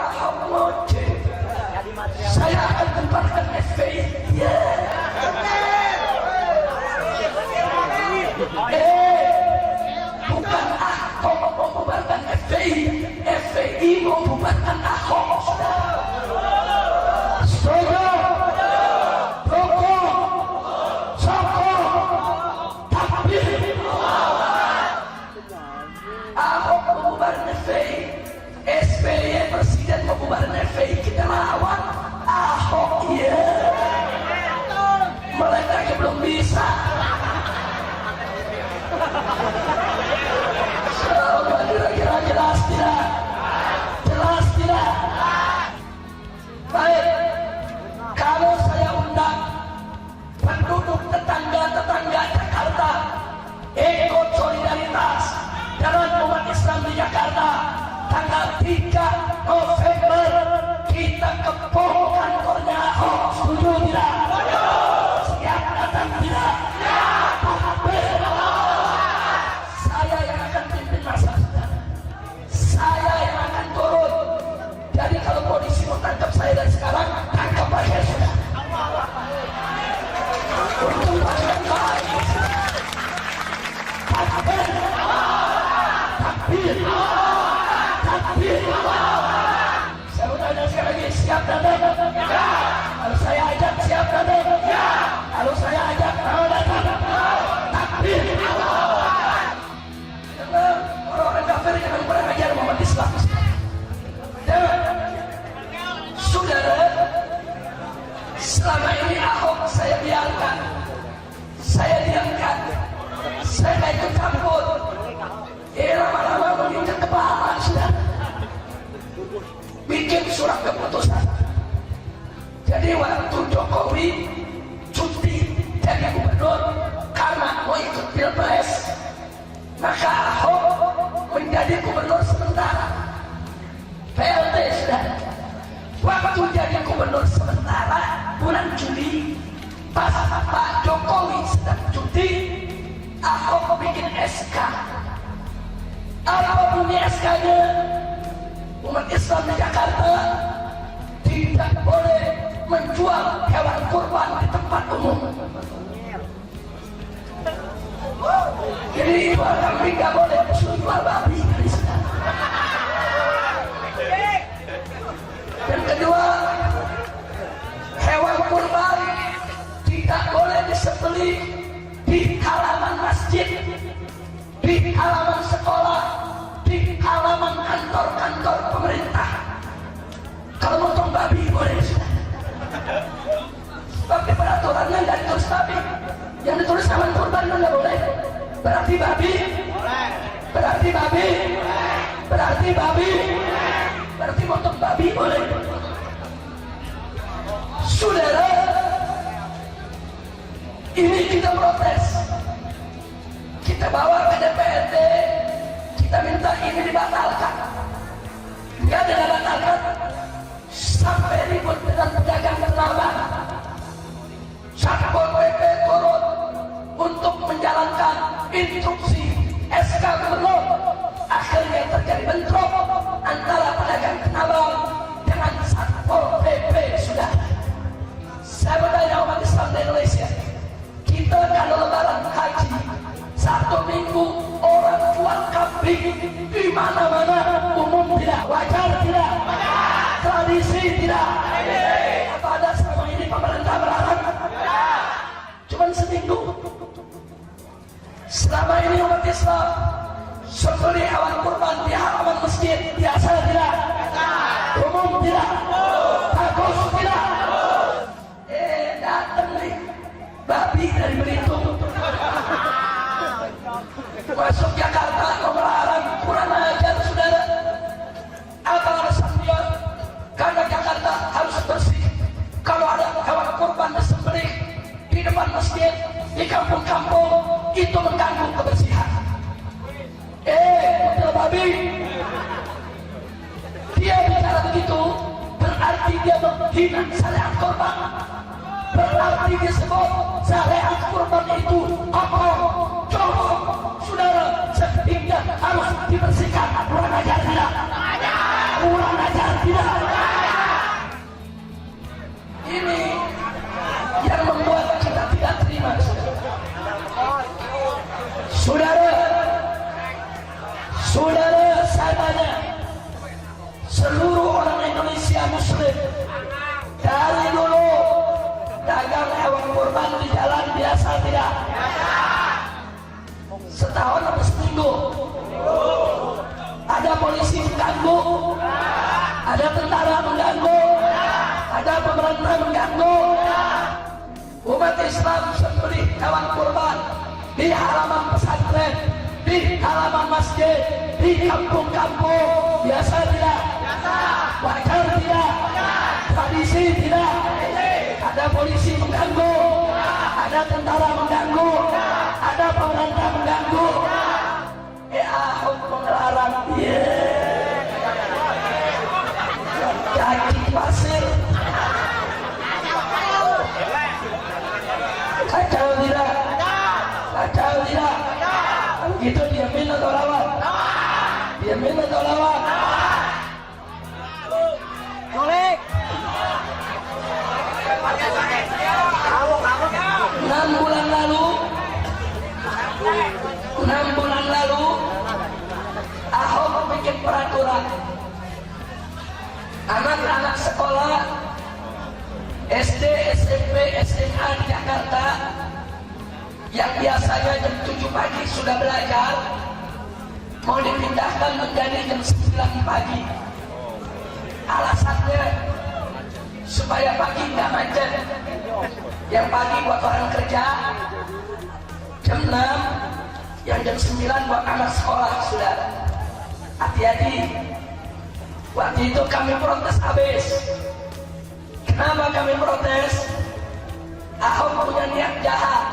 Ahok ngoceh. Saya akan bubarkan FPI. Bukan Ahok mau bubarkan FPI, FPI mau bubarkan Ahok. Setuju? Dukung, sokong, takbir. Ahok mau bubarkan FPI, SBY presiden mau bubarkan FPI, kita lawan Ahok. Mereka yang belum bisa. Kira-kira jelas tidak? Jelas tidak? Baik, kalau saya undang penduduk tetangga-tetangga Jakarta ikut solidaritas dengan umat Islam di Jakarta tanggal 3 November kita kepung kantornya Ahok. Setuju tidak? Siap datang tidak? Saya yang akan pimpin masa. Saya yang akan turun. Jadi kalau polisi mau tangkap saya dari sekarang, tangkap aja sudah. Untuk pasukan baik. Takbir. Takbir. Takbir. Saya mau tanya sekali lagi, siap datang? Ya. Kalau saya ajak, siap datang? Ya. Kalau saya ajak, mau datang? Takbir. Orang-orang kafir jangan pernah ajar Muhammad Islam. Saudara, selama ini Ahok saya biarkan, saya diamkan, saya gak ikut campur. Lama-lama menginjak kepala sudah. Bikin surat keputusan. Jadi waktu Jokowi cuti jadi gubernur karena mau ikut pilpres, maka Ahok menjadi gubernur sementara. PLT sudah. Waktu jadi gubernur sementara bulan Juli, pas Pak Jokowi sedang cuti, Ahok bikin SK. Apa bunyi SK-nya? Umat Islam di Jakarta tidak boleh menjual hewan kurban di tempat umum. Jadi jual kambing nggak boleh, disuruh jual babi. Dan kedua, hewan kurban tidak boleh disembelih di halaman masjid, di halaman sekolah, di halaman kantor-kantor pemerintah. Kalau motong babi boleh sudah. Sebab di peraturannya nggak ditulis babi, yang ditulis hewan kurban nggak boleh. Berarti babi, berarti babi, berarti babi, berarti motong babi boleh. Saudara, ini kita protes, kita bawa ke DPRD, kita minta ini dibatalkan. Nggak ada dibatalkan, sampai ribut dengan pedagang terlambat. Satpol PP turun untuk menjalankan instruksi SK Gubernur. Akhirnya terjadi bentrok antara pedagang Tanah dengan Satpol PP sudah. Saya bertanya umat Islam di Indonesia, kita kalau lebaran haji 1 minggu orang jual kambing di mana-mana, umum tidak, wajar tidak, tradisi tidak. Apa ada selama ini pemerintah melarang? Cuman seminggu. Selama ini umat Islam sembelih hewan kurban di halaman masjid biasa tidak? Umum tidak? Bagus tidak? Datang nih babi dari Belitung masuk Jakarta mau melarang, kurang ajar saudara. Apa alasan dia? Karena Jakarta harus bersih. Kalau ada hewan kurban disembelih di depan masjid, di kampung-kampung, itu mengganggu kebersihan. Model babi. Dia bicara begitu, berarti dia menghina syariat kurban. Berarti disebut syariat kurban itu kokoh, jorok, saudara, sehingga harus dibersihkan. Kurang ajar tidak? Kurang ajar tidak? Ini yang membuat kita tidak terima. Saudara, saya tanya, seluruh orang Indonesia Muslim dari dulu dagang hewan kurban di jalan biasa tidak? Setahun atau seminggu? Ada polisi mengganggu, ada tentara mengganggu, ada pemerintah mengganggu. Umat Islam sembelih hewan kurban di halaman pesantren, di halaman masjid, di kampung-kampung. Biasa tidak? Wajar tidak? Tradisi tidak? Ada polisi mengganggu, ada tentara mengganggu, ada pemerintah mengganggu. Ahok melarang dia. Kaki pasir. Kacau tidak? Kacau tidak? Begitu diamin atau lawan? Diamin atau lawan? Golek. 6 bulan lalu Ahok bikin peraturan anak-anak sekolah SD, SMP, SMA di Jakarta yang biasanya jam 7 pagi sudah belajar mau dipindahkan menjadi jam 9 pagi. Alasannya supaya pagi nggak macet. Yang pagi buat orang kerja jam 6, yang jam 9 buat anak sekolah. Saudara, hati-hati. Waktu itu kami protes habis. Kenapa kami protes? Ahok punya niat jahat.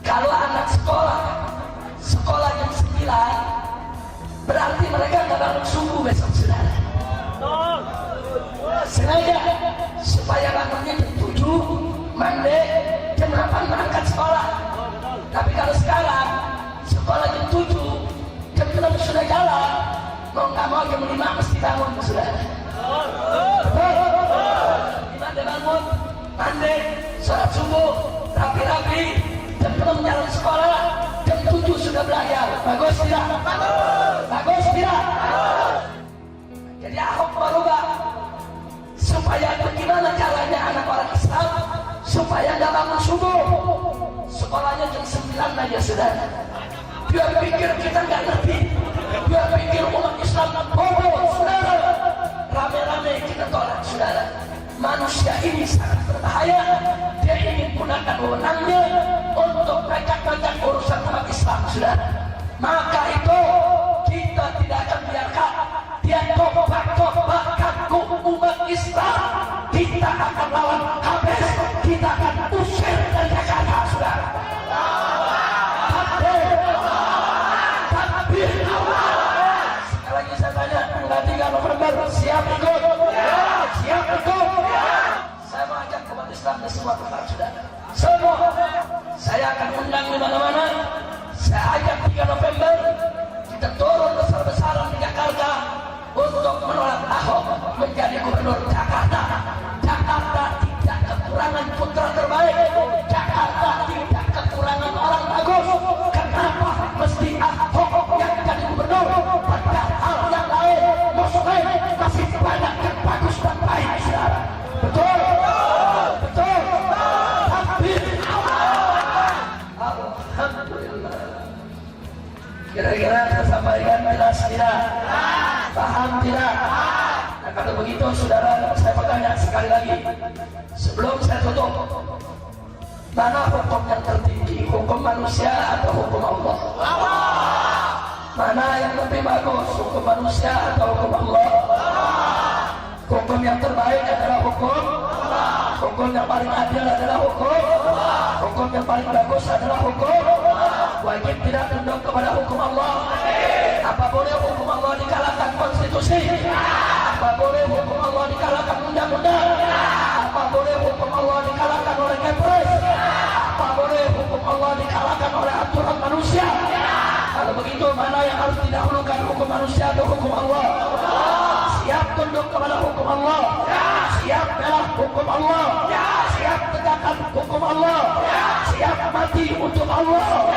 Kalau anak sekolah jam 9, berarti mereka nggak bangun subuh besok. Saudara, sengaja supaya bangunnya jam 7, mandi, jam 8 berangkat sekolah. Tapi kalau sekarang sekolah jam 7, jam 6 sudah jalan, mau nggak mau jam 5 mesti bangun. Saudara, gimana bangun, mandi, sholat subuh, rapi-rapi, jam 6 jalan sekolah, jam 7 sudah belajar. Bagus tidak? Bagus tidak? Jadi Ahok merubah supaya bagaimana caranya anak orang Islam supaya nggak bangun subuh, sekolahnya jam 9 aja. Saudara, dia pikir kita nggak ngerti, dia pikir umat Islam bodoh. Saudara, rame-rame kita tolak. Saudara, manusia ini sangat berbahaya. Dia ingin gunakan wewenangnya untuk bacak-bacak urusan umat Islam. Saudara, maka itu kita tidak akan biarkan dia tobat-tobatkan umat Islam. Kita akan lawan habis, kita akan usir dari Jakarta. Saudara, takbir. Sekali lagi saya tanya, tanggal 3 November siap ikut? Siap ikut? Saya mengajak umat Islam di semua tempat. Saudara, semua saya akan undang di mana-mana. Saya ajak 3 November kita turun besar-besaran di Jakarta untuk menolak Ahok menjadi gubernur Jakarta. Jakarta tidak kekurangan putra terbaik. Jakarta tidak kekurangan orang bagus. Kenapa mesti Ahok yang jadi gubernur? Padahal yang lain Muslim masih banyak yang bagus dan baik. Saudara, betul? Betul? Tapi alhamdulillah. Kira-kira saya sampaikan jelas tidak? Paham tidak? Nah, kalau begitu saudara, saya bertanya sekali lagi sebelum saya tutup, mana hukum yang tertinggi, hukum manusia atau hukum Allah? Mana yang lebih bagus, hukum manusia atau hukum Allah? Hukum yang terbaik adalah hukum yang paling adil adalah hukum yang paling bagus adalah hukum. Wajib tidak tunduk kepada hukum Allah. Apa boleh hukum Allah dikalahkan konstitusi? Apa boleh hukum Allah dikalahkan undang-undang? Apa boleh hukum Allah dikalahkan oleh Kepres? Apa boleh hukum Allah dikalahkan oleh aturan manusia? Kalau begitu, mana yang harus didahulukan, hukum manusia atau hukum Allah? Siap tunduk kepada hukum Allah, siap bela hukum Allah, siap tegakkan hukum Allah, siap mati untuk Allah.